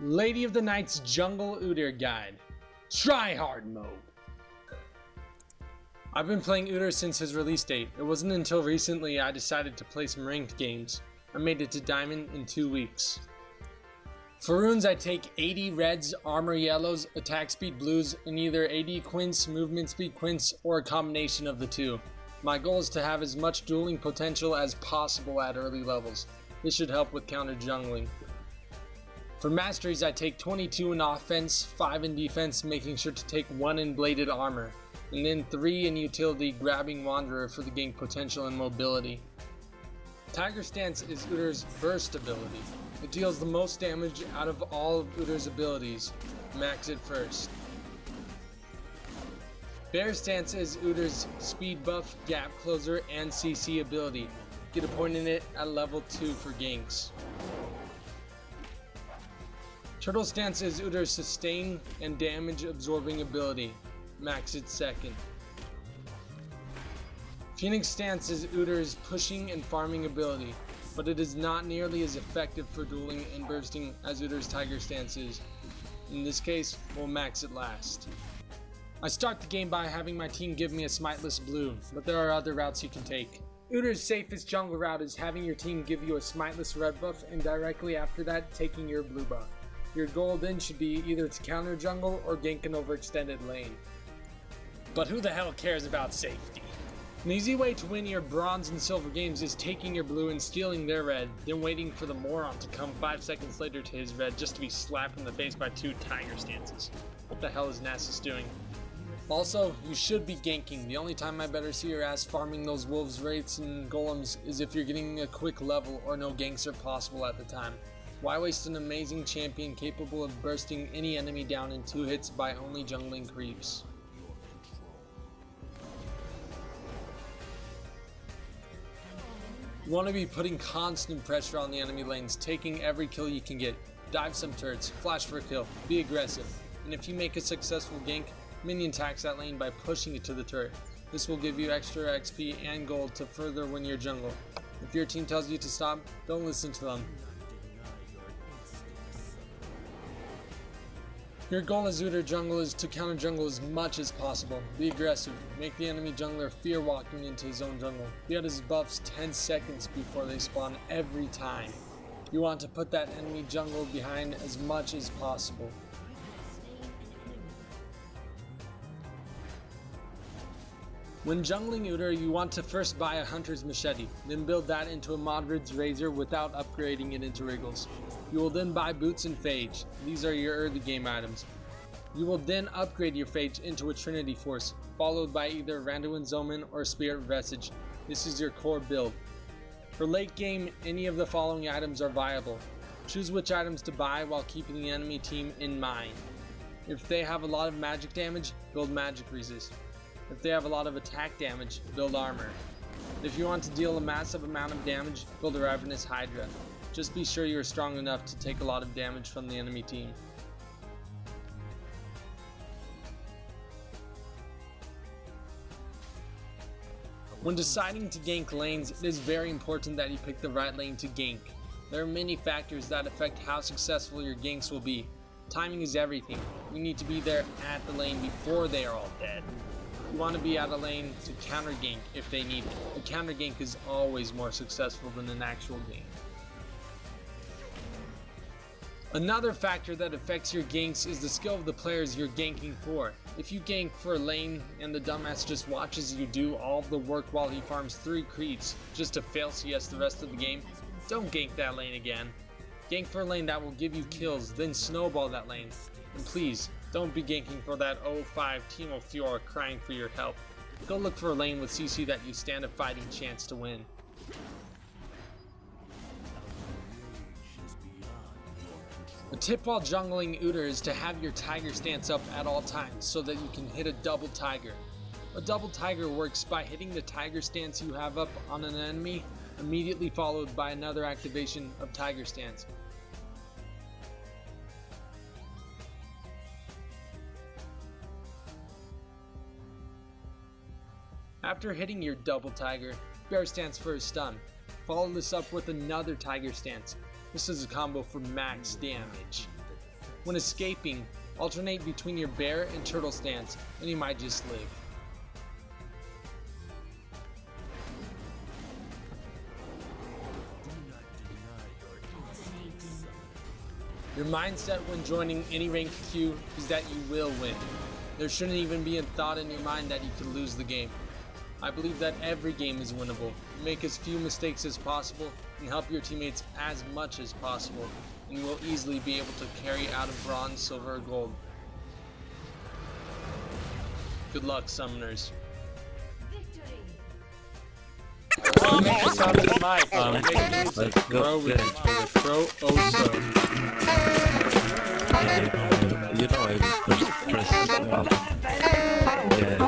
Lady of the Night's Jungle Udyr Guide. Try Hard Mode. I've been playing Udyr since his release date. It wasn't until recently I decided to play some ranked games. I made it to Diamond in 2 weeks. For runes I take 80 reds, armor yellows, attack speed blues, and either 80 quints, movement speed quints, or a combination of the two. My goal is to have as much dueling potential as possible at early levels. This should help with counter jungling. For masteries I take 22 in offense, 5 in defense, making sure to take 1 in bladed armor, and then 3 in utility, grabbing wanderer for the gank potential and mobility. Tiger Stance is Udyr's burst ability. It deals the most damage out of all of Udyr's abilities. Max it first. Bear Stance is Udyr's speed buff, gap closer, and CC ability. Get a point in it at level 2 for ganks. Turtle Stance is Udyr's sustain and damage absorbing ability. Max it second. Phoenix Stance is Udyr's pushing and farming ability, but it is not nearly as effective for dueling and bursting as Udyr's Tiger Stance is. In this case, we'll max it last. I start the game by having my team give me a smiteless blue, but there are other routes you can take. Udyr's safest jungle route is having your team give you a smiteless red buff and directly after that taking your blue buff. Your goal then should be either to counter jungle or gank an overextended lane. But who the hell cares about safety? An easy way to win your bronze and silver games is taking your blue and stealing their red, then waiting for the moron to come 5 seconds later to his red just to be slapped in the face by 2 Tiger Stances. What the hell is Nasus doing? Also, you should be ganking. The only time I better see your ass farming those wolves, wraiths, and golems is if you're getting a quick level or no ganks are possible at the time. Why waste an amazing champion capable of bursting any enemy down in 2 hits by only jungling creeps? You want to be putting constant pressure on the enemy lanes, taking every kill you can get. Dive some turrets, flash for a kill, be aggressive. And if you make a successful gank, minion tax that lane by pushing it to the turret. This will give you extra XP and gold to further win your jungle. If your team tells you to stop, don't listen to them. Your goal as Udyr jungle is to counter jungle as much as possible. Be aggressive. Make the enemy jungler fear walking into his own jungle. Be at his buffs 10 seconds before they spawn every time. You want to put that enemy jungle behind as much as possible. When jungling Udyr, you want to first buy a hunter's machete, then build that into a Modred's razor without upgrading it into wriggles. You will then buy boots and phage. These are your early game items. You will then upgrade your phage into a Trinity Force, followed by either Randuin's Omen or Spirit Vestige. This is your core build. For late game, any of the following items are viable. Choose which items to buy while keeping the enemy team in mind. If they have a lot of magic damage, build magic resist. If they have a lot of attack damage, build armor. If you want to deal a massive amount of damage, build a Ravenous Hydra. Just be sure you are strong enough to take a lot of damage from the enemy team. When deciding to gank lanes, it is very important that you pick the right lane to gank. There are many factors that affect how successful your ganks will be. Timing is everything. You need to be there at the lane before they are all dead. You want to be out of lane to counter gank if they need it. A counter gank is always more successful than an actual gank. Another factor that affects your ganks is the skill of the players you're ganking for. If you gank for a lane and the dumbass just watches you do all the work while he farms 3 creeps just to fail CS the rest of the game, don't gank that lane again. Gank for a lane that will give you kills, then snowball that lane. And please, don't be ganking for that 0-5 Teemo Fiora crying for your help. Go look for a lane with CC that you stand a fighting chance to win. A tip while jungling Udyr is to have your Tiger Stance up at all times so that you can hit a double Tiger. A double Tiger works by hitting the Tiger Stance you have up on an enemy, immediately followed by another activation of Tiger Stance. After hitting your double Tiger, Bear Stance for a stun. Follow this up with another Tiger Stance. This is a combo for max damage. When escaping, alternate between your bear and turtle stance, and you might just live. Your mindset when joining any ranked queue is that you will win. There shouldn't even be a thought in your mind that you could lose the game. I believe that every game is winnable. Make as few mistakes as possible and help your teammates as much as possible, and you will easily be able to carry out of bronze, silver, or gold. Good luck, summoners. Oh, make the sound of the mic. Let's go. Bro, bro, oh so. You know I will press up. Yeah.